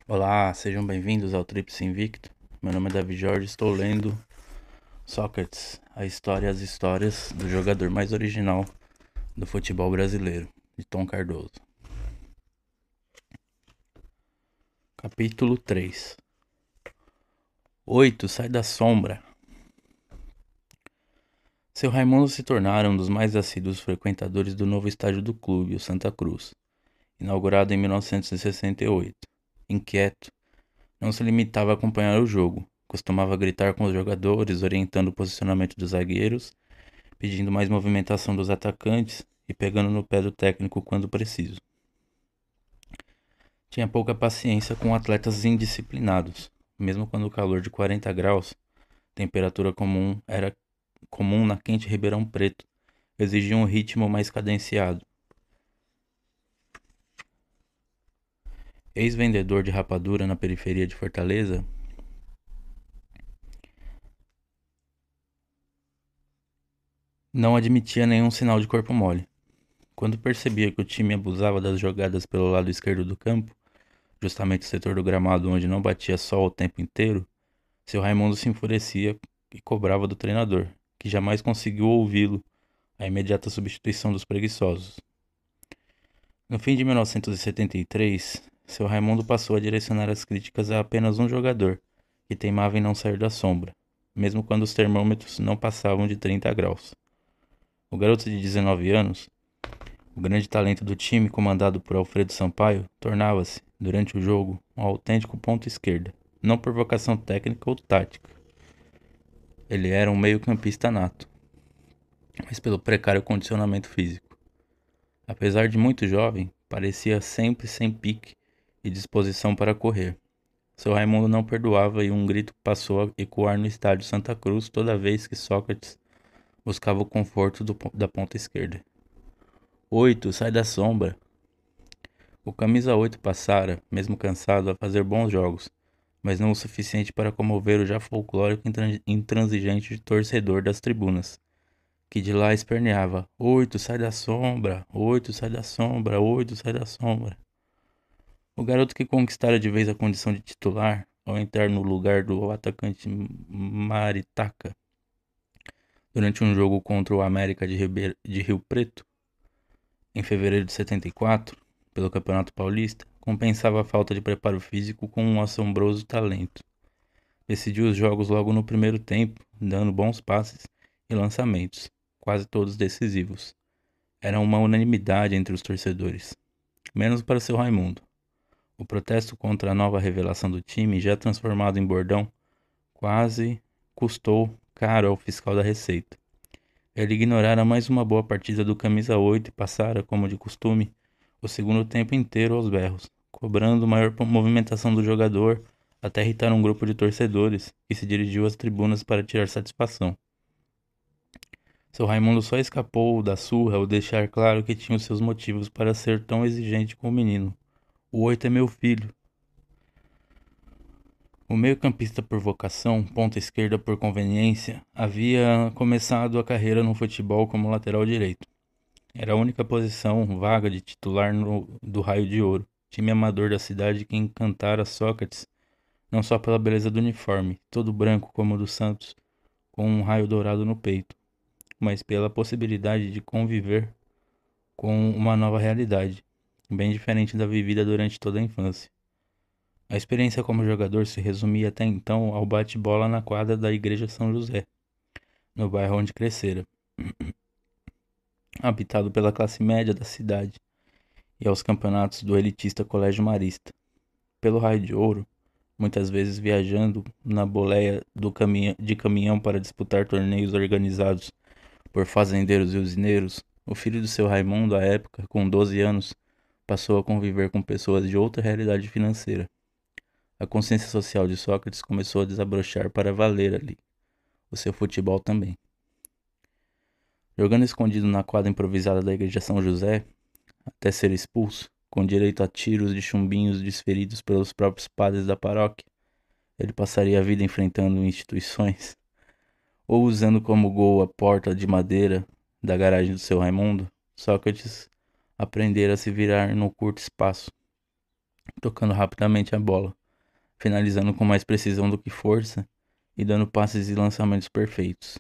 Olá, sejam bem-vindos ao Tríplice Invicto. Meu nome é Davi Jorge, estou lendo Sócrates, a história e as histórias do jogador mais original do futebol brasileiro, de Tom Cardoso. Capítulo 3. 8. Sai da sombra. Seu Raimundo se tornara um dos mais assíduos frequentadores do novo estádio do clube, o Santa Cruz, inaugurado em 1968. Inquieto, não se limitava a acompanhar o jogo, costumava gritar com os jogadores, orientando o posicionamento dos zagueiros, pedindo mais movimentação dos atacantes e pegando no pé do técnico quando preciso. Tinha pouca paciência com atletas indisciplinados, mesmo quando o calor de 40 graus, temperatura comum era comum na quente Ribeirão Preto, exigia um ritmo mais cadenciado. Ex-vendedor de rapadura na periferia de Fortaleza, não admitia nenhum sinal de corpo mole. Quando percebia que o time abusava das jogadas pelo lado esquerdo do campo, justamente o setor do gramado onde não batia sol o tempo inteiro, seu Raimundo se enfurecia e cobrava do treinador, que jamais conseguiu ouvi-lo, a imediata substituição dos preguiçosos. No fim de 1973, seu Raimundo passou a direcionar as críticas a apenas um jogador, que teimava em não sair da sombra, mesmo quando os termômetros não passavam de 30 graus. O garoto de 19 anos, o grande talento do time comandado por Alfredo Sampaio, tornava-se, durante o jogo, um autêntico ponto esquerda, não por vocação técnica ou tática. Ele era um meio-campista nato, mas pelo precário condicionamento físico. Apesar de muito jovem, parecia sempre sem pique e disposição para correr. Seu Raimundo não perdoava e um grito passou a ecoar no estádio Santa Cruz toda vez que Sócrates buscava o conforto da ponta esquerda. 8, sai da sombra. O camisa 8 passara, mesmo cansado, a fazer bons jogos, mas não o suficiente para comover o já folclórico intransigente torcedor das tribunas, que de lá esperneava: 8, sai da sombra, 8, sai da sombra, 8, sai da sombra. O garoto que conquistara de vez a condição de titular, ao entrar no lugar do atacante Maritaca, durante um jogo contra o América de Rio Preto, em fevereiro de 74, pelo Campeonato Paulista, compensava a falta de preparo físico com um assombroso talento. Decidiu os jogos logo no primeiro tempo, dando bons passes e lançamentos, quase todos decisivos. Era uma unanimidade entre os torcedores, menos para seu Raimundo. O protesto contra a nova revelação do time, já transformado em bordão, quase custou caro ao fiscal da Receita. Ele ignorara mais uma boa partida do camisa 8 e passara, como de costume, o segundo tempo inteiro aos berros, cobrando maior movimentação do jogador, até irritar um grupo de torcedores que se dirigiu às tribunas para tirar satisfação. Seu Raimundo só escapou da surra ao deixar claro que tinha os seus motivos para ser tão exigente com o menino. O 8 é meu filho. O meio-campista por vocação, ponta esquerda por conveniência, havia começado a carreira no futebol como lateral direito. Era a única posição vaga de titular do Raio de Ouro, time amador da cidade que encantara Sócrates, não só pela beleza do uniforme, todo branco como o do Santos, com um raio dourado no peito, mas pela possibilidade de conviver com uma nova realidade, bem diferente da vivida durante toda a infância. A experiência como jogador se resumia até então ao bate-bola na quadra da Igreja São José, no bairro onde crescera, habitado pela classe média da cidade, e aos campeonatos do elitista Colégio Marista. Pelo Raio de Ouro, muitas vezes viajando na boleia de caminhão para disputar torneios organizados por fazendeiros e usineiros, o filho do seu Raimundo, à época, com 12 anos, passou a conviver com pessoas de outra realidade financeira. A consciência social de Sócrates começou a desabrochar para valer ali, o seu futebol também. Jogando escondido na quadra improvisada da igreja São José, até ser expulso, com direito a tiros de chumbinhos desferidos pelos próprios padres da paróquia, ele passaria a vida enfrentando instituições, ou usando como gol a porta de madeira da garagem do seu Raimundo. Sócrates aprendera a se virar no curto espaço, tocando rapidamente a bola, finalizando com mais precisão do que força e dando passes e lançamentos perfeitos.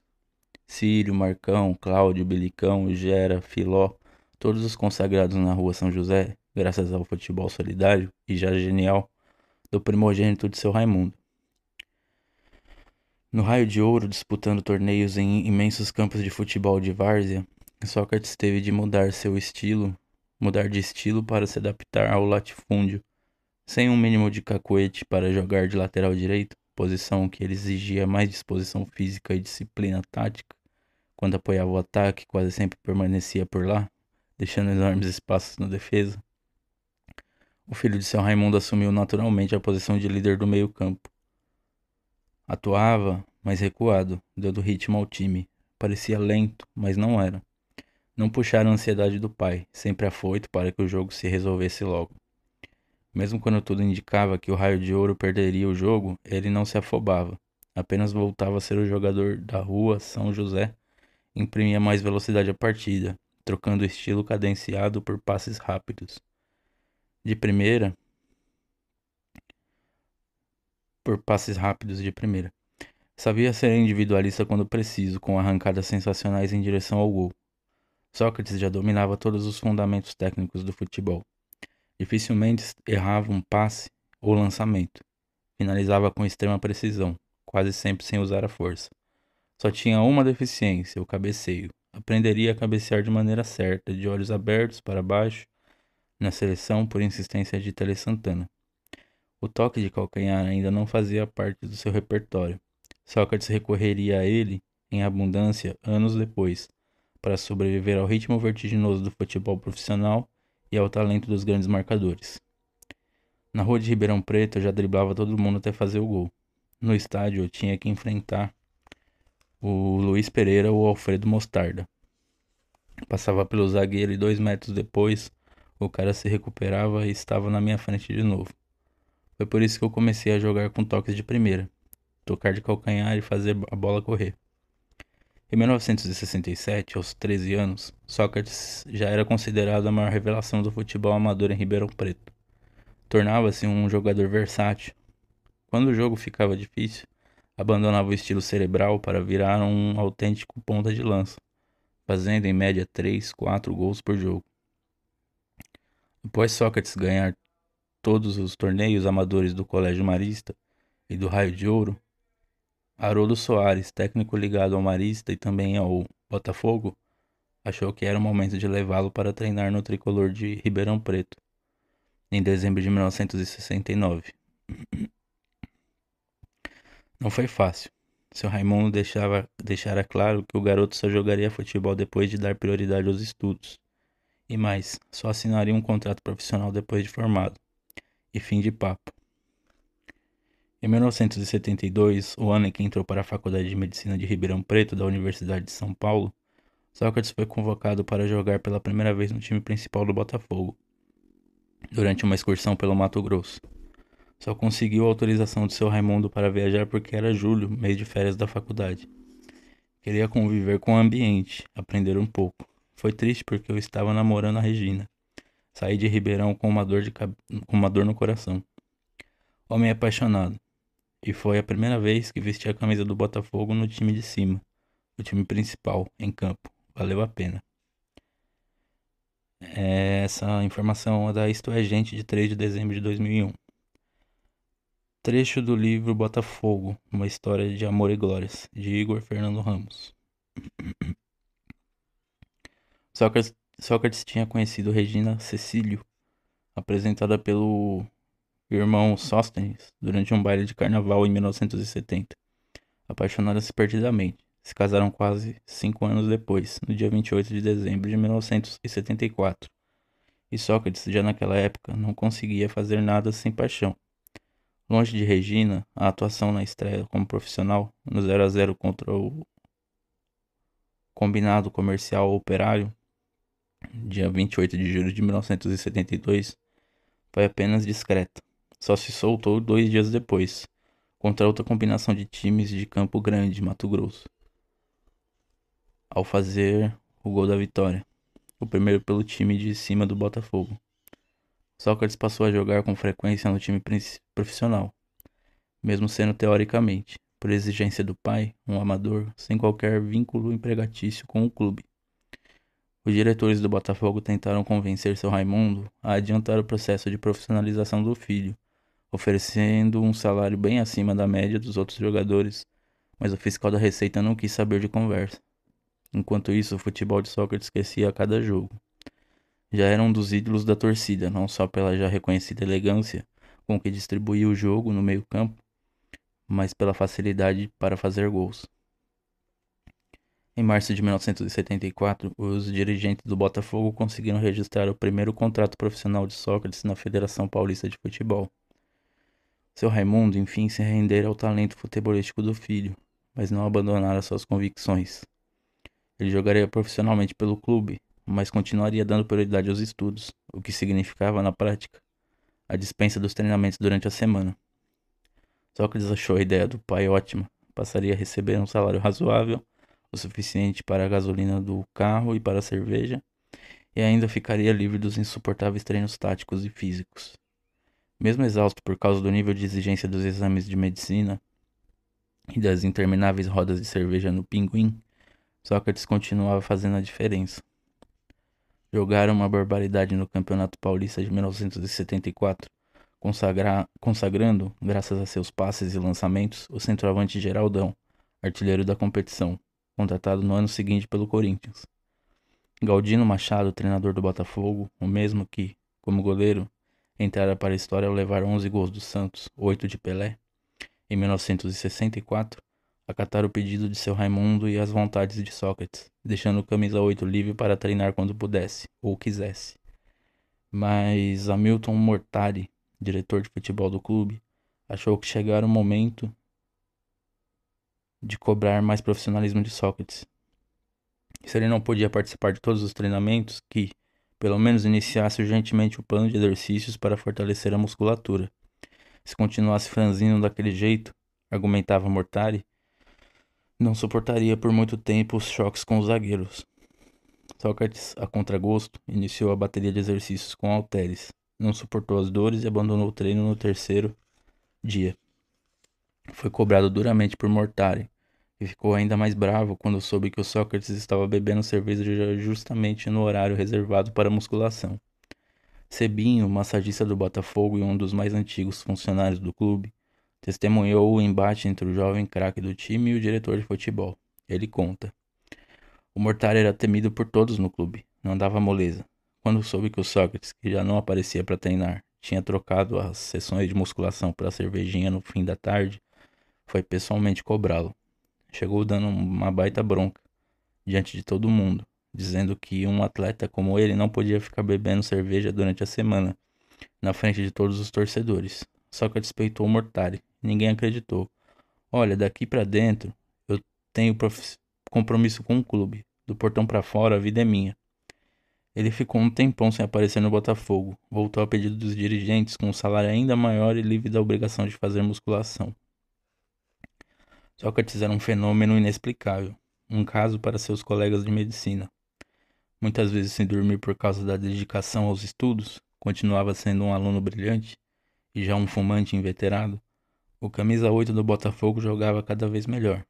Círio, Marcão, Cláudio, Belicão, Gera, Filó, todos os consagrados na rua São José, graças ao futebol solidário e já genial do primogênito de seu Raimundo. No Raio de Ouro, disputando torneios em imensos campos de futebol de várzea, Sócrates teve de mudar de estilo para se adaptar ao latifúndio, sem um mínimo de cacuete para jogar de lateral direito, posição que ele exigia mais disposição física e disciplina tática. Quando apoiava o ataque, quase sempre permanecia por lá, deixando enormes espaços na defesa. O filho de seu Raimundo assumiu naturalmente a posição de líder do meio-campo. Atuava, mas recuado, dando ritmo ao time. Parecia lento, mas não era. Não puxaram a ansiedade do pai, sempre afoito para que o jogo se resolvesse logo. Mesmo quando tudo indicava que o Raio de Ouro perderia o jogo, ele não se afobava. Apenas voltava a ser o jogador da rua São José, imprimia mais velocidade à partida, trocando o estilo cadenciado por passes rápidos. De primeira, por passes rápidos de primeira. Sabia ser individualista quando preciso, com arrancadas sensacionais em direção ao gol. Sócrates já dominava todos os fundamentos técnicos do futebol. Dificilmente errava um passe ou lançamento. Finalizava com extrema precisão, quase sempre sem usar a força. Só tinha uma deficiência, o cabeceio. Aprenderia a cabecear de maneira certa, de olhos abertos para baixo, na seleção por insistência de Tele Santana. O toque de calcanhar ainda não fazia parte do seu repertório. Sócrates recorreria a ele, em abundância, anos depois, para sobreviver ao ritmo vertiginoso do futebol profissional e ao talento dos grandes marcadores. Na rua de Ribeirão Preto eu já driblava todo mundo até fazer o gol. No estádio eu tinha que enfrentar o Luiz Pereira ou o Alfredo Mostarda. Passava pelo zagueiro e 2 metros depois o cara se recuperava e estava na minha frente de novo. Foi por isso que eu comecei a jogar com toques de primeira, tocar de calcanhar e fazer a bola correr. Em 1967, aos 13 anos, Sócrates já era considerado a maior revelação do futebol amador em Ribeirão Preto. Tornava-se um jogador versátil. Quando o jogo ficava difícil, abandonava o estilo cerebral para virar um autêntico ponta de lança, fazendo em média 3, 4 gols por jogo. Após Sócrates ganhar todos os torneios amadores do Colégio Marista e do Raio de Ouro, Haroldo Soares, técnico ligado ao Marista e também ao Botafogo, achou que era o momento de levá-lo para treinar no tricolor de Ribeirão Preto, em dezembro de 1969. Não foi fácil. Seu Raimundo deixara claro que o garoto só jogaria futebol depois de dar prioridade aos estudos. E mais, só assinaria um contrato profissional depois de formado. E fim de papo. Em 1972, o ano em que entrou para a Faculdade de Medicina de Ribeirão Preto da Universidade de São Paulo, Sócrates foi convocado para jogar pela primeira vez no time principal do Botafogo, durante uma excursão pelo Mato Grosso. Só conseguiu a autorização de seu Raimundo para viajar porque era julho, mês de férias da faculdade. Queria conviver com o ambiente, aprender um pouco. Foi triste porque eu estava namorando a Regina. Saí de Ribeirão com com uma dor no coração. Homem apaixonado. E foi a primeira vez que vesti a camisa do Botafogo no time de cima, o time principal, em campo. Valeu a pena. Essa informação é da Isto é Gente de 3 de dezembro de 2001. Trecho do livro Botafogo, uma história de amor e glórias, de Igor Fernando Ramos. Sócrates tinha conhecido Regina Cecílio, apresentada pelo irmão Sóstenes durante um baile de carnaval em 1970. Apaixonaram-se perdidamente. Se casaram quase 5 anos depois, no dia 28 de dezembro de 1974. E Sócrates, já naquela época, não conseguia fazer nada sem paixão. Longe de Regina, a atuação na estreia como profissional, no 0-0 contra o Combinado Comercial Operário, dia 28 de julho de 1972, foi apenas discreta. Só se soltou 2 dias depois, contra outra combinação de times de Campo Grande, Mato Grosso, ao fazer o gol da vitória, o primeiro pelo time de cima do Botafogo. Sócrates passou a jogar com frequência no time profissional, mesmo sendo teoricamente, por exigência do pai, um amador sem qualquer vínculo empregatício com o clube. Os diretores do Botafogo tentaram convencer seu Raimundo a adiantar o processo de profissionalização do filho, oferecendo um salário bem acima da média dos outros jogadores, mas o fiscal da Receita não quis saber de conversa. Enquanto isso, o futebol de Sócrates crescia a cada jogo. Já era um dos ídolos da torcida, não só pela já reconhecida elegância com que distribuía o jogo no meio-campo, mas pela facilidade para fazer gols. Em março de 1974, os dirigentes do Botafogo conseguiram registrar o primeiro contrato profissional de Sócrates na Federação Paulista de Futebol. Seu Raimundo, enfim, se rendera ao talento futebolístico do filho, mas não abandonara suas convicções. Ele jogaria profissionalmente pelo clube, mas continuaria dando prioridade aos estudos, o que significava, na prática, a dispensa dos treinamentos durante a semana. Sócrates achou a ideia do pai ótima, passaria a receber um salário razoável, o suficiente para a gasolina do carro e para a cerveja, e ainda ficaria livre dos insuportáveis treinos táticos e físicos. Mesmo exausto por causa do nível de exigência dos exames de medicina e das intermináveis rodas de cerveja no Pinguim, Sócrates continuava fazendo a diferença. Jogaram uma barbaridade no Campeonato Paulista de 1974, consagrando, graças a seus passes e lançamentos, o centroavante Geraldão, artilheiro da competição, contratado no ano seguinte pelo Corinthians. Galdino Machado, treinador do Botafogo, o mesmo que, como goleiro, entrara para a história ao levar 11 gols do Santos, 8 de Pelé, em 1964, acataram o pedido de seu Raimundo e as vontades de Sócrates, deixando o camisa 8 livre para treinar quando pudesse, ou quisesse. Mas Hamilton Mortari, diretor de futebol do clube, achou que chegara o momento de cobrar mais profissionalismo de Sócrates. Se ele não podia participar de todos os treinamentos, que, pelo menos, iniciasse urgentemente o plano de exercícios para fortalecer a musculatura. Se continuasse franzino daquele jeito, argumentava Mortari, não suportaria por muito tempo os choques com os zagueiros. Sócrates, a contragosto, iniciou a bateria de exercícios com halteres. Não suportou as dores e abandonou o treino no terceiro dia. Foi cobrado duramente por Mortari e ficou ainda mais bravo quando soube que o Sócrates estava bebendo cerveja justamente no horário reservado para musculação. Cebinho, massagista do Botafogo e um dos mais antigos funcionários do clube, testemunhou o embate entre o jovem craque do time e o diretor de futebol. Ele conta. O Mortari era temido por todos no clube, não dava moleza. Quando soube que o Sócrates, que já não aparecia para treinar, tinha trocado as sessões de musculação pela cervejinha no fim da tarde, foi pessoalmente cobrá-lo. Chegou dando uma baita bronca, diante de todo mundo, dizendo que um atleta como ele não podia ficar bebendo cerveja durante a semana, na frente de todos os torcedores. Sócrates peitou o Mortari. Ninguém acreditou. Olha, daqui pra dentro, eu tenho compromisso com o clube. Do portão pra fora, a vida é minha. Ele ficou um tempão sem aparecer no Botafogo. Voltou a pedido dos dirigentes com um salário ainda maior e livre da obrigação de fazer musculação. Sócrates era um fenômeno inexplicável. Um caso para seus colegas de medicina. Muitas vezes sem dormir por causa da dedicação aos estudos, continuava sendo um aluno brilhante e já um fumante inveterado. O camisa 8 do Botafogo jogava cada vez melhor.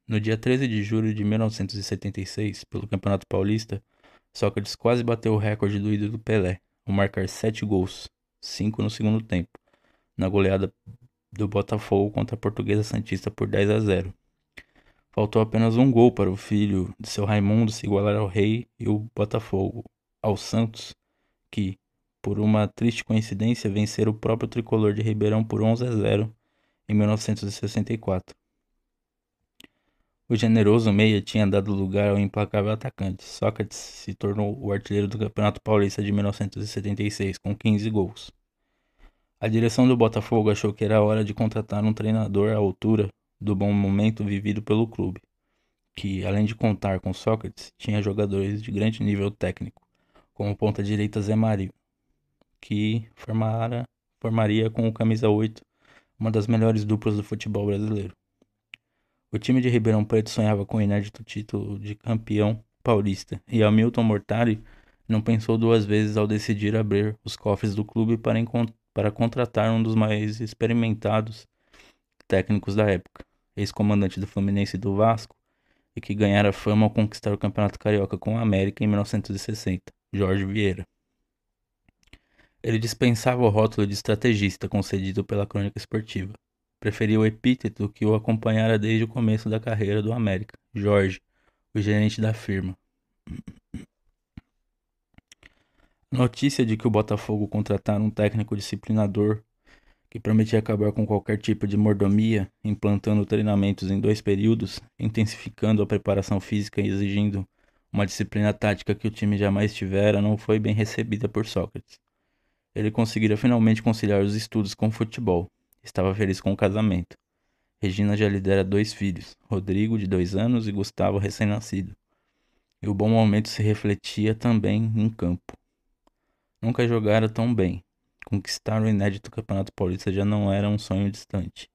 No dia 13 de julho de 1976, pelo Campeonato Paulista, Sócrates quase bateu o recorde do ídolo Pelé, ao marcar 7 gols, 5 no segundo tempo, na goleada do Botafogo contra a Portuguesa Santista por 10-0. Faltou apenas um gol para o filho de seu Raimundo se igualar ao Rei e o Botafogo, ao Santos, que, por uma triste coincidência, venceram o próprio tricolor de Ribeirão por 11-0 em 1964. O generoso meia tinha dado lugar ao implacável atacante. Sócrates se tornou o artilheiro do Campeonato Paulista de 1976, com 15 gols. A direção do Botafogo achou que era hora de contratar um treinador à altura do bom momento vivido pelo clube, que, além de contar com Sócrates, tinha jogadores de grande nível técnico, como o ponta-direita Zé Mário, que formaria com o camisa 8 uma das melhores duplas do futebol brasileiro. O time de Ribeirão Preto sonhava com o inédito título de campeão paulista, e Hamilton Mortari Não pensou duas vezes ao decidir abrir os cofres do clube para contratar um dos mais experimentados técnicos da época, ex-comandante do Fluminense e do Vasco, e que ganhara fama ao conquistar o Campeonato Carioca com o América em 1960, Jorge Vieira. Ele dispensava o rótulo de estrategista concedido pela crônica esportiva. Preferia o epíteto que o acompanhara desde o começo da carreira do América, Jorge, o gerente da firma. A notícia de que o Botafogo contratara um técnico disciplinador que prometia acabar com qualquer tipo de mordomia, implantando treinamentos em 2 períodos, intensificando a preparação física e exigindo uma disciplina tática que o time jamais tivera, não foi bem recebida por Sócrates. Ele conseguira finalmente conciliar os estudos com o futebol. Estava feliz com o casamento. Regina já lhe dera 2 filhos, Rodrigo, de 2 anos, e Gustavo, recém-nascido. E o bom momento se refletia também em campo. Nunca jogara tão bem. Conquistar o inédito Campeonato Paulista já não era um sonho distante.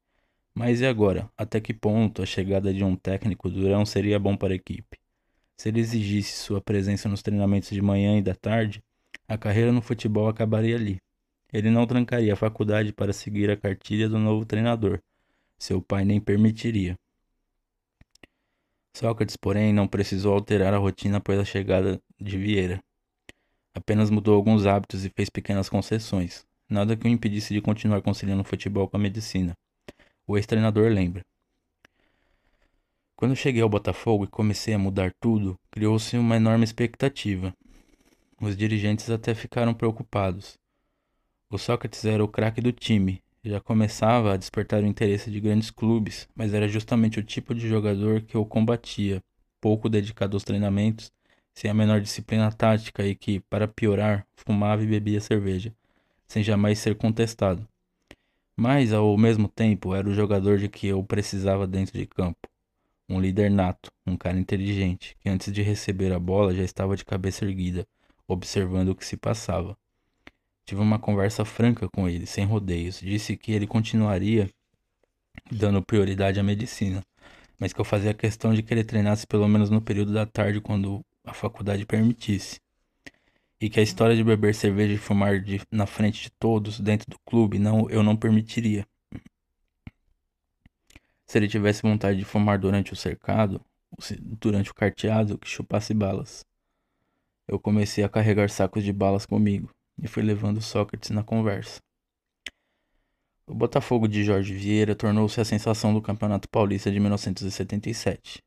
Mas e agora? Até que ponto a chegada de um técnico durão seria bom para a equipe? Se ele exigisse sua presença nos treinamentos de manhã e da tarde, a carreira no futebol acabaria ali. Ele não trancaria a faculdade para seguir a cartilha do novo treinador. Seu pai nem permitiria. Sócrates, porém, não precisou alterar a rotina após a chegada de Vieira. Apenas mudou alguns hábitos e fez pequenas concessões. Nada que o impedisse de continuar conciliando o futebol com a medicina. O ex-treinador lembra. Quando cheguei ao Botafogo e comecei a mudar tudo, criou-se uma enorme expectativa. Os dirigentes até ficaram preocupados. O Sócrates era o craque do time, já começava a despertar o interesse de grandes clubes, mas era justamente o tipo de jogador que o combatia, pouco dedicado aos treinamentos, sem a menor disciplina tática e que, para piorar, fumava e bebia cerveja, sem jamais ser contestado. Mas, ao mesmo tempo, era o jogador de que eu precisava dentro de campo. Um líder nato, um cara inteligente, que antes de receber a bola já estava de cabeça erguida, observando o que se passava. Tive uma conversa franca com ele, sem rodeios. Disse que ele continuaria dando prioridade à medicina, mas que eu fazia questão de que ele treinasse pelo menos no período da tarde quando a faculdade permitisse. E que a história de beber cerveja e fumar na frente de todos dentro do clube eu não permitiria. Se ele tivesse vontade de fumar durante o cercado, durante o carteado, que chupasse balas. Eu comecei a carregar sacos de balas comigo e fui levando Sócrates na conversa. O Botafogo de Jorge Vieira tornou-se a sensação do Campeonato Paulista de 1977.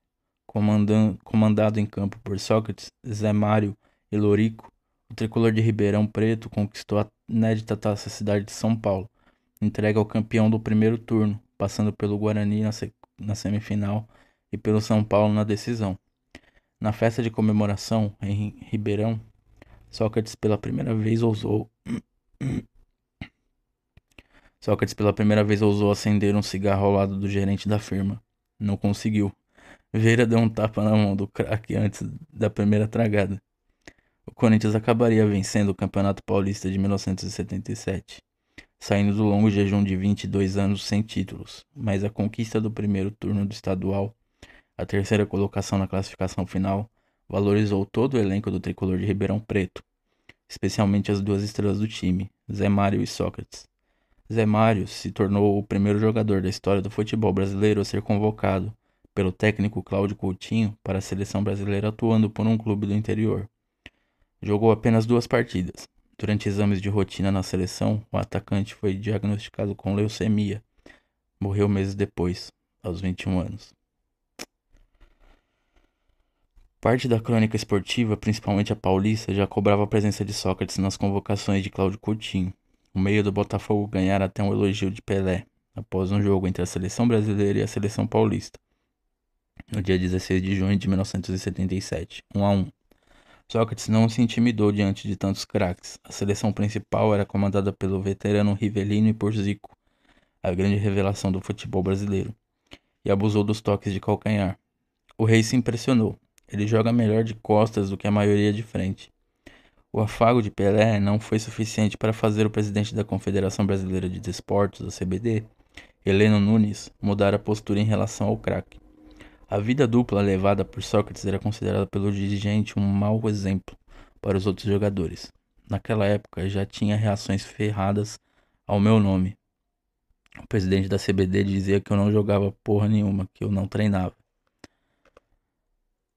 Comandado em campo por Sócrates, Zé Mário e Lorico, o tricolor de Ribeirão Preto conquistou a inédita Taça Cidade de São Paulo, entregue ao campeão do primeiro turno, passando pelo Guarani na semifinal e pelo São Paulo na decisão. Na festa de comemoração, em Ribeirão, Sócrates pela primeira vez ousou acender um cigarro ao lado do gerente da firma. Não conseguiu. Vieira deu um tapa na mão do craque antes da primeira tragada. O Corinthians acabaria vencendo o Campeonato Paulista de 1977, saindo do longo jejum de 22 anos sem títulos, mas a conquista do primeiro turno do estadual, a terceira colocação na classificação final, valorizou todo o elenco do tricolor de Ribeirão Preto, especialmente as duas estrelas do time, Zé Mário e Sócrates. Zé Mário se tornou o primeiro jogador da história do futebol brasileiro a ser convocado pelo técnico Cláudio Coutinho para a seleção brasileira atuando por um clube do interior. Jogou apenas 2 partidas. Durante exames de rotina na seleção, o atacante foi diagnosticado com leucemia. Morreu meses depois, aos 21 anos. Parte da crônica esportiva, principalmente a paulista, já cobrava a presença de Sócrates nas convocações de Cláudio Coutinho. O meio do Botafogo ganhara até um elogio de Pelé, após um jogo entre a seleção brasileira e a seleção paulista, no dia 16 de junho de 1977, 1-1. Sócrates não se intimidou diante de tantos craques. A seleção principal era comandada pelo veterano Rivelino e por Zico, a grande revelação do futebol brasileiro, e abusou dos toques de calcanhar. O rei se impressionou. Ele joga melhor de costas do que a maioria de frente. O afago de Pelé não foi suficiente para fazer o presidente da Confederação Brasileira de Desportos, a CBD, Heleno Nunes, mudar a postura em relação ao craque. A vida dupla levada por Sócrates era considerada pelo dirigente um mau exemplo, para os outros jogadores. Naquela época já tinha reações ferradas ao meu nome. O presidente da CBD dizia que eu não jogava porra nenhuma, que eu não treinava.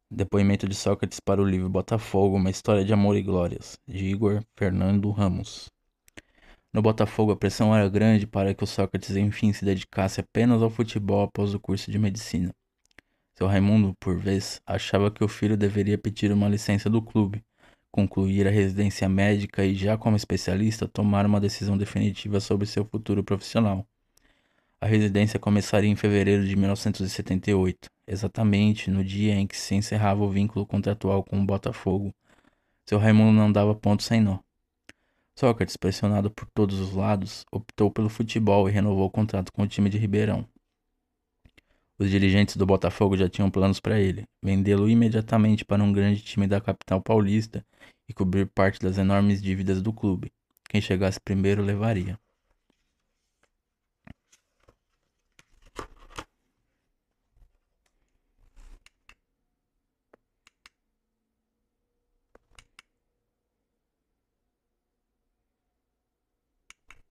Depoimento de Sócrates para o livro Botafogo, uma história de amor e glórias, de Igor Fernando Ramos. No Botafogo, a pressão era grande para que o Sócrates enfim se dedicasse apenas ao futebol após o curso de medicina. Seu Raimundo, por vez, achava que o filho deveria pedir uma licença do clube, concluir a residência médica e, já como especialista, tomar uma decisão definitiva sobre seu futuro profissional. A residência começaria em fevereiro de 1978, exatamente no dia em que se encerrava o vínculo contratual com o Botafogo. Seu Raimundo não dava ponto sem nó. Sócrates, pressionado por todos os lados, optou pelo futebol e renovou o contrato com o time de Ribeirão. Os dirigentes do Botafogo já tinham planos para ele: vendê-lo imediatamente para um grande time da capital paulista e cobrir parte das enormes dívidas do clube. Quem chegasse primeiro levaria.